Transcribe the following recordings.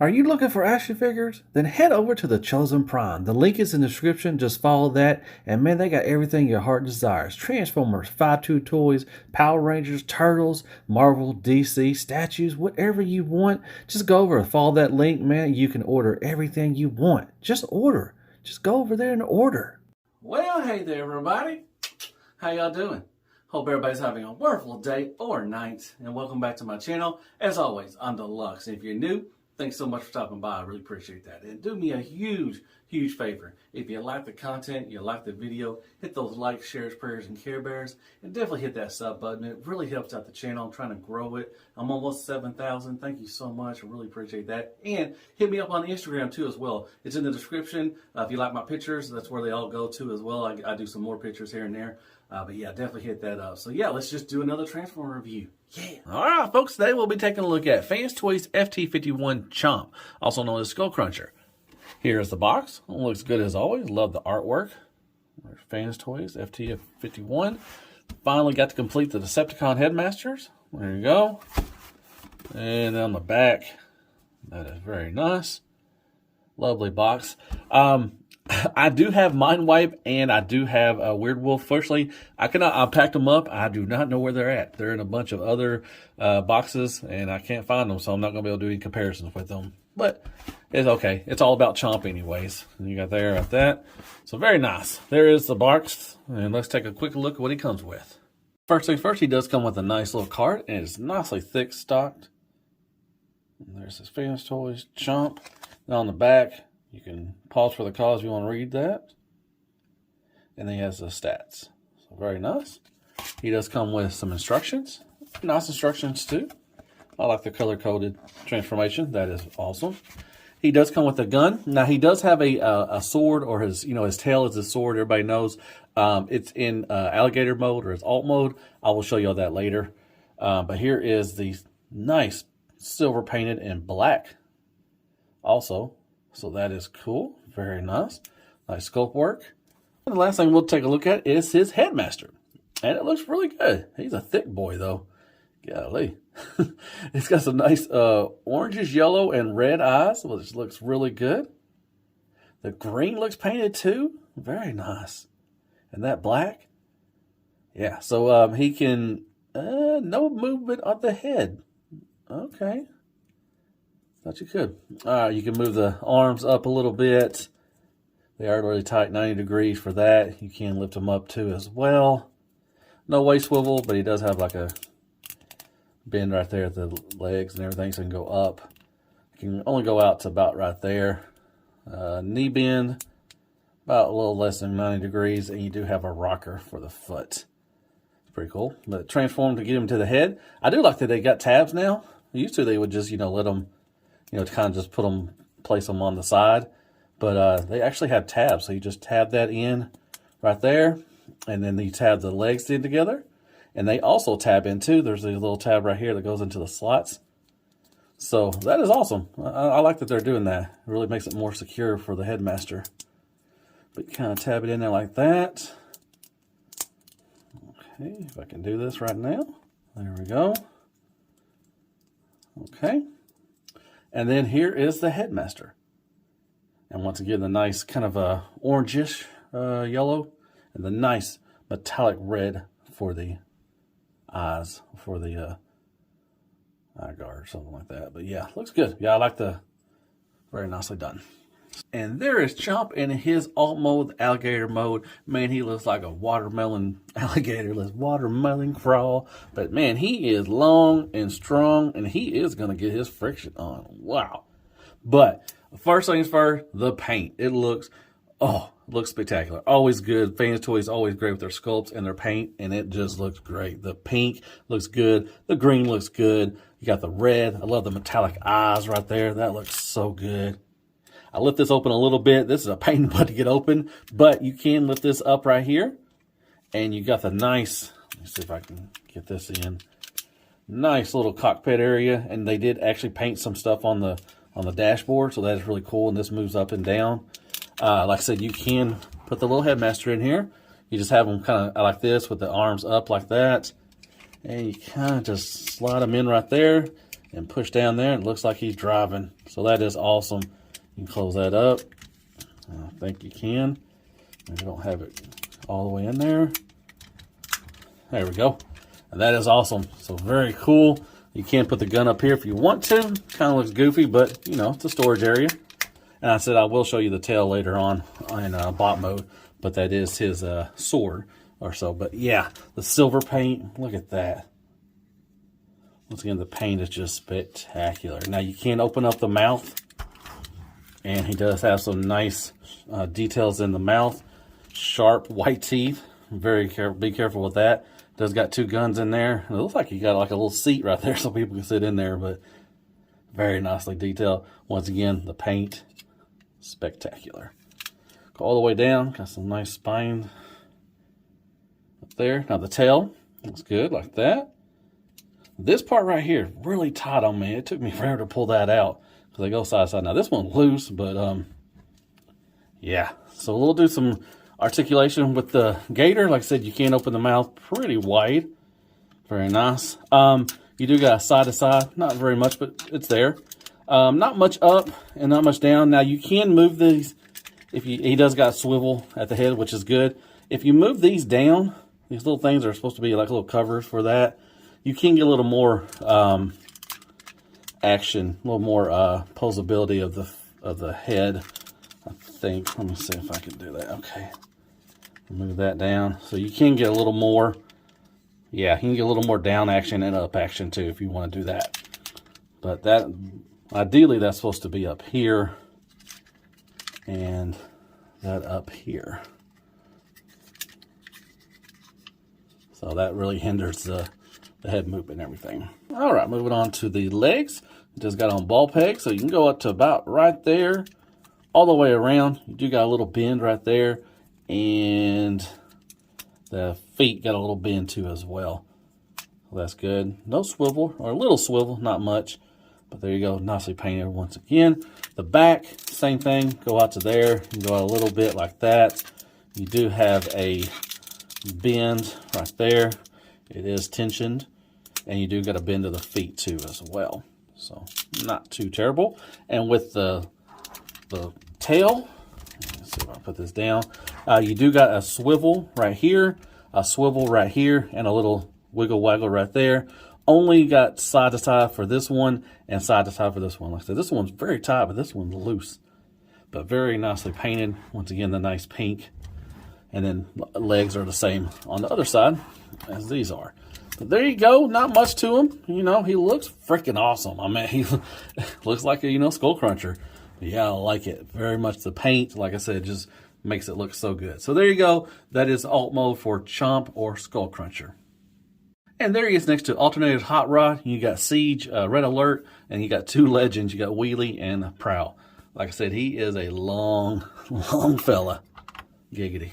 Are you looking for action figures? Then head over to the Chosen Prime. The link is in the description. Just follow that. And man, they got everything your heart desires. Transformers, 5-2 toys, Power Rangers, Turtles, Marvel, DC, statues, whatever you want. Just go over and follow that link, man. You can order everything you want. Just order. Just go over there and order. Well, hey there, everybody. How y'all doing? Hope everybody's having a wonderful day or night. And welcome back to my channel. As always, I'm Deluxe. If you're new, thanks so much for stopping by. I really appreciate that. And do me a huge favor. If you like the content, you like the video, hit those likes, shares, prayers, and Care Bears. And definitely hit that sub button. It really helps out the channel. I'm trying to grow it. I'm almost 7,000. Thank you so much. I really appreciate that. And hit me up on Instagram too as well. It's in the description. If you like my pictures, that's where they all go to as well. I do some more pictures here and there. But yeah, definitely hit that up. So yeah, let's just do another Transformer review. Yeah. All right, folks. Today we'll be taking a look at Fanstoys Ft-51 Chomp, also known as Skullcruncher. Here's the box. It looks good as always. Love the artwork. There's Fanstoys Ft-51. Finally got to complete the Decepticon Headmasters. There you go. And on the back, that is very nice. Lovely box. I do have Mind Wipe and I do have a Weird Wolf. Fortunately, I packed them up. I do not know where they're at. They're in a bunch of other boxes and I can't find them, so I'm not going to be able to do any comparisons with them. But it's okay. It's all about Chomp anyways. And you got there at that. So very nice. There is the box. And let's take a quick look at what he comes with. First things first, he does come with a nice little card. And it's nicely thick stocked. And there's his Fanstoys Chomp. Now on the back, you can pause for the cause if you want to read that. And then he has the stats. So very nice. He does come with some instructions. Nice instructions too. I like the color-coded transformation. That is awesome. He does come with a gun. Now he does have a sword, or his tail is a sword. Everybody knows it's in Alligator mode or his alt mode. I will show you all that later. But here is the nice silver painted and black. Also. So that is cool. Very nice. Nice sculpt work. And the last thing we'll take a look at is his Headmaster. And it looks really good. He's a thick boy, though. Golly. It's got some nice oranges, yellow, and red eyes, which looks really good. The green looks painted, too. Very nice. And that black. Yeah, so he can... no movement of the head. Okay. Thought you could. You can move the arms up a little bit. They are really tight, 90 degrees for that. You can lift them up too as well. No waist swivel, but he does have like a bend right there at the legs and everything, so he can go up. You can only go out to about right there. Knee bend, about a little less than 90 degrees, and you do have a rocker for the foot. It's pretty cool. But transform to get him to the head. I do like that they got tabs now. Used to they would just, let them, to kind of just place them on the side. But they actually have tabs. So you just tab that in right there. And then you tab the legs in together. And they also tab in too. There's a little tab right here that goes into the slots. So that is awesome. I like that they're doing that. It really makes it more secure for the Headmaster. But you kind of tab it in there like that. Okay, if I can do this right now. There we go. Okay. And then here is the Headmaster. And once again, the nice kind of orangish yellow and the nice metallic red for the eyes, for the eye guard or something like that. But yeah, looks good. Yeah, I like very nicely done. And there is Chomp in his alt mode, Alligator mode. Man, he looks like a watermelon alligator. Let's watermelon crawl. But man, he is long and strong, and he is going to get his friction on. Wow. But first things first, the paint. It looks spectacular. Always good. Fanstoys always great with their sculpts and their paint, and it just looks great. The pink looks good. The green looks good. You got the red. I love the metallic eyes right there. That looks so good. I lift this open a little bit. This is a pain in the butt to get open, but you can lift this up right here. And you got the nice, let me see if I can get this in. Nice little cockpit area. And they did actually paint some stuff on the dashboard, so that is really cool. And this moves up and down. Like I said, you can put the little Headmaster in here. You just have them kind of like this with the arms up like that. And you kind of just slide them in right there. and push down there. It looks like he's driving. So that is awesome. You can close that up. I think you can. Maybe don't have it all the way in there. There we go. And that is awesome. So very cool. You can put the gun up here if you want to. Kind of looks goofy, but you know, it's a storage area. And I said I will show you the tail later on in bot mode, but that is his sword or so. But yeah, the silver paint, look at that. Once again, the paint is just spectacular. Now you can open up the mouth, and he does have some nice details in the mouth. Sharp white teeth. Very careful. Be careful with that. Does got two guns in there. It looks like he got like a little seat right there so people can sit in there, but very nicely detailed. Once again, the paint, spectacular. Go all the way down. Got some nice spine up there. Now the tail looks good like that. This part right here, really tight on me. It took me forever to pull that out because they go side to side. Now this one's loose, but yeah. So we'll do some articulation with the gator. Like I said, you can open the mouth pretty wide. Very nice. You do got side to side, not very much, but it's there. Not much up and not much down. Now you can move these. If he does got swivel at the head, which is good. If you move these down, these little things are supposed to be like little covers for that. You can get a little more action, a little more posability of the head. I think. Let me see if I can do that. Okay. Move that down. So you can get a little more. Yeah, you can get a little more down action and up action too if you want to do that. But that, ideally, that's supposed to be up here. And that up here. So that really hinders the head movement and everything. All right, moving on to the legs. It just got on ball pegs, so you can go up to about right there, all the way around. You do got a little bend right there, and the feet got a little bend too as well. So that's good. No swivel, or a little swivel, not much, but there you go, nicely painted once again. The back, same thing, go out to there, you can go out a little bit like that. You do have a bend right there. It is tensioned, and you do got a bend to the feet too as well. So not too terrible. And with the tail, let's see if I put this down. You do got a swivel right here, a swivel right here, and a little wiggle waggle right there. Only got side to side for this one and side to side for this one. Like I said, this one's very tight, but this one's loose. But very nicely painted. Once again, the nice pink. And then legs are the same on the other side as these are. But there you go. Not much to him. You know, he looks freaking awesome. I mean, he looks like a, Skullcruncher. Yeah, I like it very much. The paint, like I said, just makes it look so good. So there you go. That is alt mode for Chomp or Skullcruncher. And there he is next to alternated hot rod. You got Siege, Red Alert, and you got two legends. You got Wheelie and Prowl. Like I said, he is a long, long fella. Giggity.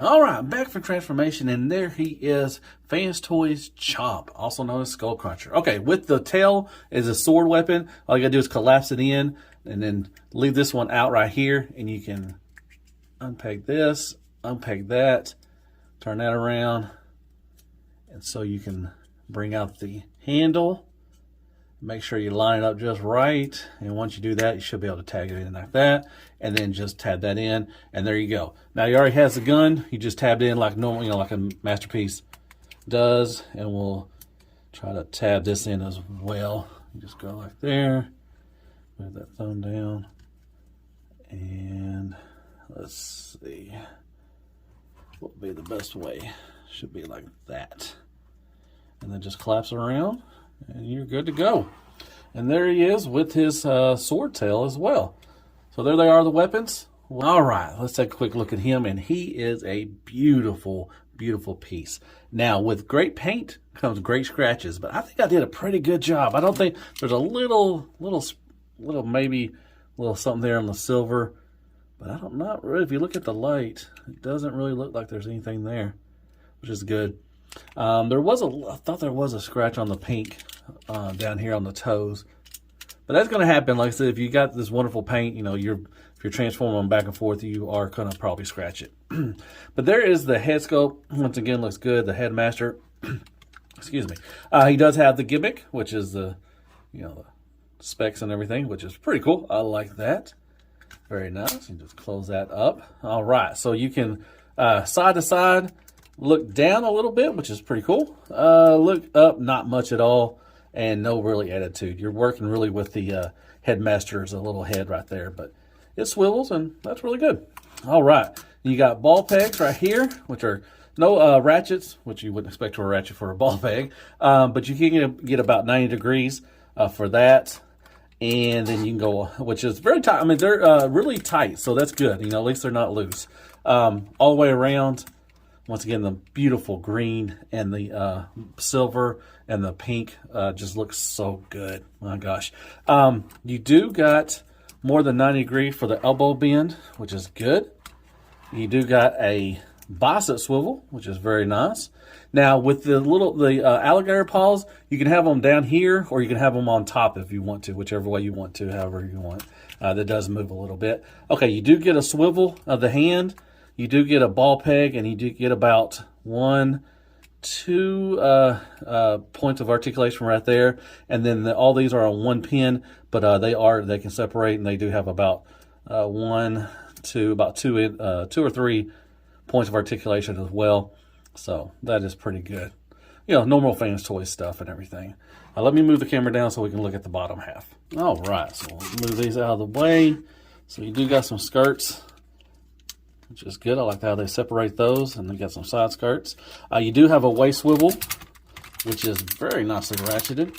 All right, back from transformation, and there he is, Fanstoys Chomp, also known as Skullcruncher. Okay, with the tail is a sword weapon. All you gotta do is collapse it in, and then leave this one out right here, and you can unpeg this, unpeg that, turn that around, and so you can bring out the handle. Make sure you line it up just right, and once you do that, you should be able to tag it in like that, and then just tab that in, and there you go. Now he already has the gun. You just tabbed in like normal, you know, like a Masterpiece does, and we'll try to tab this in as well. You just go like there, move that thumb down, and let's see what would be the best way. Should be like that, and then just collapse it around, and you're good to go. And there he is with his sword tail as well. So there they are, the weapons. All right, let's take a quick look at him, and he is a beautiful, beautiful piece. Now, with great paint comes great scratches, but I think I did a pretty good job. I don't think there's a little maybe a little something there on the silver, but I don't not really. If you look at the light, it doesn't really look like there's anything there, which is good. I thought there was a scratch on the pink down here on the toes, but that's going to happen. Like I said, if you got this wonderful paint, you know, if you're transforming them back and forth, you are going to probably scratch it. But there is the head sculpt. Once again, looks good. The Headmaster. Excuse me. He does have the gimmick, which is the, you know, the specs and everything, which is pretty cool. I like that. Very nice. You just close that up. All right, so you can side to side. Look down a little bit, which is pretty cool. Look up, not much at all, and no really attitude. You're working really with the Headmaster's a little head right there, but it swivels, and that's really good. All right, you got ball pegs right here, which are no ratchets, which you wouldn't expect to a ratchet for a ball peg, but you can get about 90 degrees for that. And then you can go, which is very tight. I mean, they're really tight, so that's good. You know, at least they're not loose. All the way around. Once again, the beautiful green and the silver and the pink just looks so good. My gosh. You do got more than 90 degree for the elbow bend, which is good. You do got a bicep swivel, which is very nice. Now, with the alligator paws, you can have them down here, or you can have them on top if you want to, whichever way you want to, however you want. That does move a little bit. Okay, you do get a swivel of the hand. You do get a ball peg, and you do get about 1, 2 points of articulation right there. And then all these are on one pin, but they can separate, and they do have about 1, 2, about 2 or 3 points of articulation as well. So that is pretty good. You know, normal Fanstoys stuff and everything. Let me move the camera down so we can look at the bottom half. All right, so we'll move these out of the way. So you do got some skirts, which is good. I like how they separate those, and they got some side skirts. You do have a waist swivel, which is very nicely ratcheted.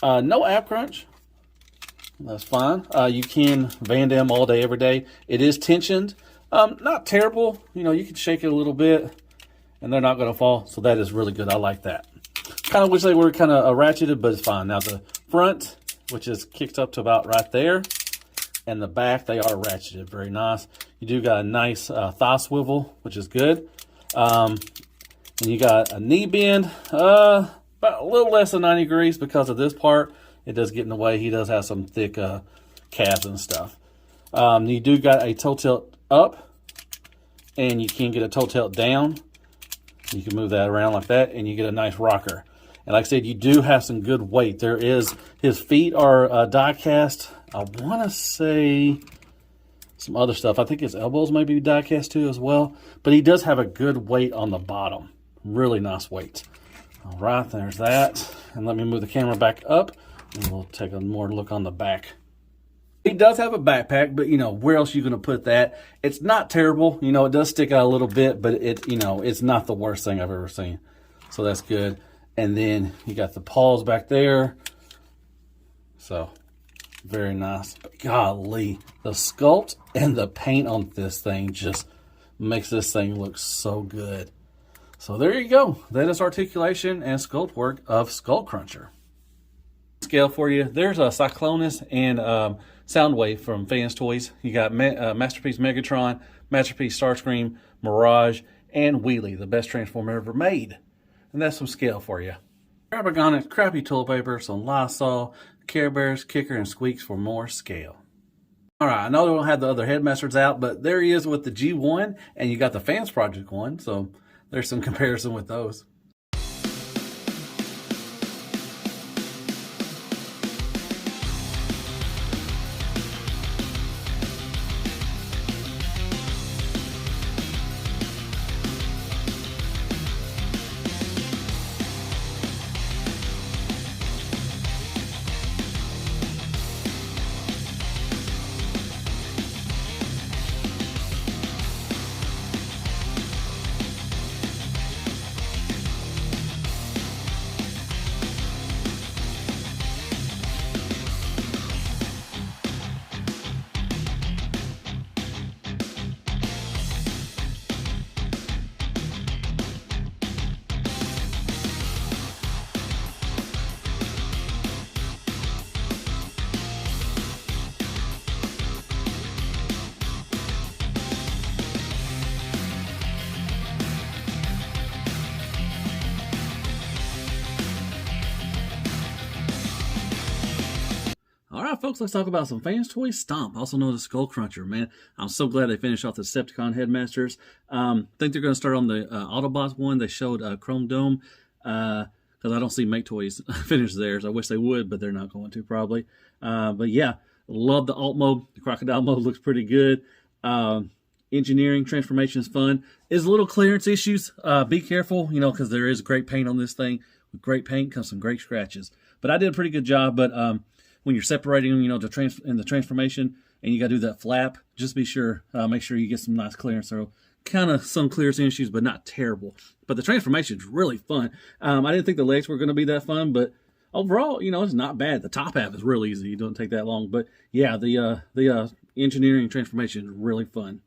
No ab crunch. That's fine. You can Van Dam all day, every day. It is tensioned. Not terrible. You know, you can shake it a little bit, and they're not going to fall. So that is really good. I like that. Kind of wish they were kind of ratcheted, but it's fine. Now the front, which is kicked up to about right there, and the back, they are ratcheted. Very nice. You do got a nice thigh swivel, which is good. And you got a knee bend, about a little less than 90 degrees because of this part. It does get in the way. He does have some thick calves and stuff. You do got a toe tilt up, and you can get a toe tilt down. You can move that around like that, and you get a nice rocker. And like I said, you do have some good weight. His feet are die cast. I want to say some other stuff. I think his elbows may be die cast too as well. But he does have a good weight on the bottom. Really nice weight. All right, there's that. And let me move the camera back up, and we'll take a more look on the back. He does have a backpack, but, you know, where else are you going to put that? It's not terrible. You know, it does stick out a little bit, but it's not the worst thing I've ever seen. So that's good. And then you got the paws back there. So very nice. But golly, the sculpt and the paint on this thing just makes this thing look so good. So there you go. That is articulation and sculpt work of Skullcruncher. Scale for you. There's a Cyclonus and Soundwave from Fanstoys. You got Masterpiece Megatron, Masterpiece Starscream, Mirage, and Wheelie, the best transformer ever made. And that's some scale for you. Grab a gun and crappy toilet paper, some Lysol, Care Bears, Kicker, and Squeaks for more scale. Alright, I know they don't have the other Headmasters out, but there he is with the G1, and you got the Fans Project one, so there's some comparison with those. Alright folks, let's talk about some Fanstoys Stomp, also known as Skullcruncher. Man, I'm so glad they finished off the Decepticon Headmasters. I think they're going to start on the Autobots one. They showed Chrome Dome, because I don't see Make Toys finish theirs. I wish they would, but they're not going to probably. But yeah, love the alt mode. The crocodile mode looks pretty good. Engineering transformation is fun. There's little clearance issues. Be careful, you know, because there is great paint on this thing. With great paint comes some great scratches. But I did a pretty good job. But when you're separating them, you know, in the transformation, and you got to do that flap, just be sure, make sure you get some nice clearance. So kind of some clearance issues, but not terrible. But the transformation is really fun. I didn't think the legs were going to be that fun, but overall, you know, it's not bad. The top half is real easy. It don't take that long. But yeah, the engineering transformation is really fun.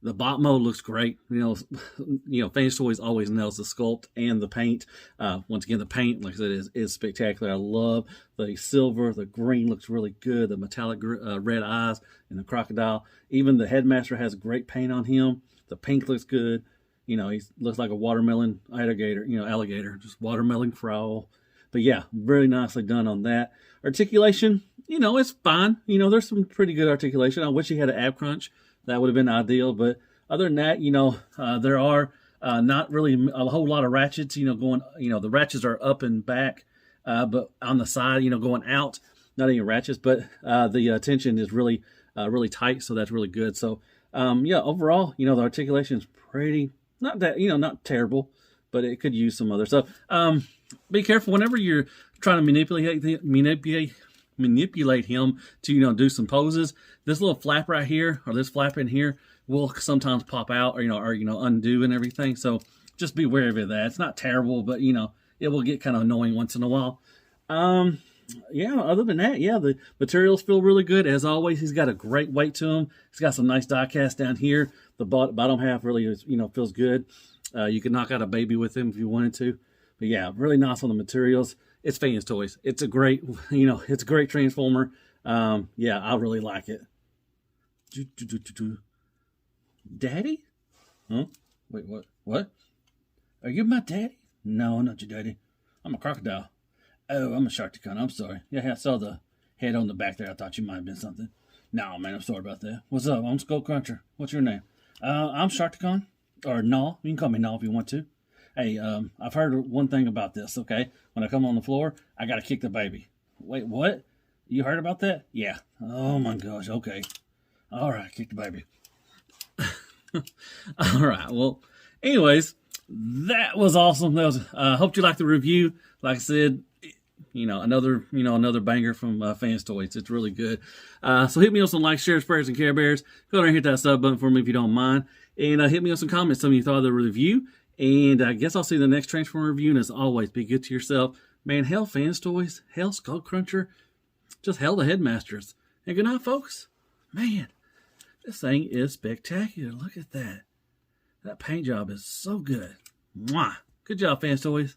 The bot mode looks great. You know, Fanstoys always nails the sculpt and the paint. Once again, the paint, like I said, is spectacular. I love the silver. The green looks really good. The metallic red eyes and the crocodile. Even the Headmaster has great paint on him. The pink looks good. You know, he looks like a watermelon alligator. You know, alligator, just watermelon growl. But yeah, really nicely done on that. Articulation, you know, it's fine. You know, there's some pretty good articulation. I wish he had an ab crunch. That would have been ideal, but other than that, you know, there are not really a whole lot of ratchets, you know, going, you know, the ratchets are up and back, but on the side, you know, going out, not any ratchets, but the tension is really, really tight, so that's really good. So, yeah, overall, you know, the articulation is pretty, not that, you know, not terrible, but it could use some other stuff. Be careful whenever you're trying to manipulate him to, you know, do some poses. This little flap right here, or this flap in here, will sometimes pop out, or you know, undo and everything. So just be wary of that. It's not terrible, but you know, it will get kind of annoying once in a while. Yeah, other than that, yeah, the materials feel really good. As always, he's got a great weight to him. He's got some nice die cast down here. The bottom half really is, you know, feels good. You could knock out a baby with him if you wanted to. But yeah, really nice on the materials. It's Fanstoys. It's a great, you know, it's a great transformer. Yeah, I really like it. Daddy? Huh? Wait, what? What? Are you my daddy? No, I'm not your daddy. I'm a crocodile. Oh, I'm a Sharkticon. I'm sorry. Yeah, I saw the head on the back there. I thought you might have been something. No, man, I'm sorry about that. What's up? I'm Skullcruncher. What's your name? I'm Sharkticon. Or Null. You can call me Null if you want to. Hey, I've heard one thing about this, okay? When I come on the floor, I gotta kick the baby. Wait, what? You heard about that? Yeah. Oh my gosh, okay. Alright, kick the baby. Alright, well, anyways, that was awesome. That was, hope you liked the review. Like I said, another banger from Fanstoys. It's really good. So hit me with some likes, shares, prayers, and Care Bears. Go ahead and hit that sub button for me if you don't mind. And hit me with some comments. Some of you thought of the review. And I guess I'll see you in the next Transformer review. And as always, be good to yourself. Man, hell Fanstoys, hell Skullcruncher, just hell the Headmasters. And good night, folks. Man, this thing is spectacular. Look at that. That paint job is so good. Mwah. Good job, Fanstoys.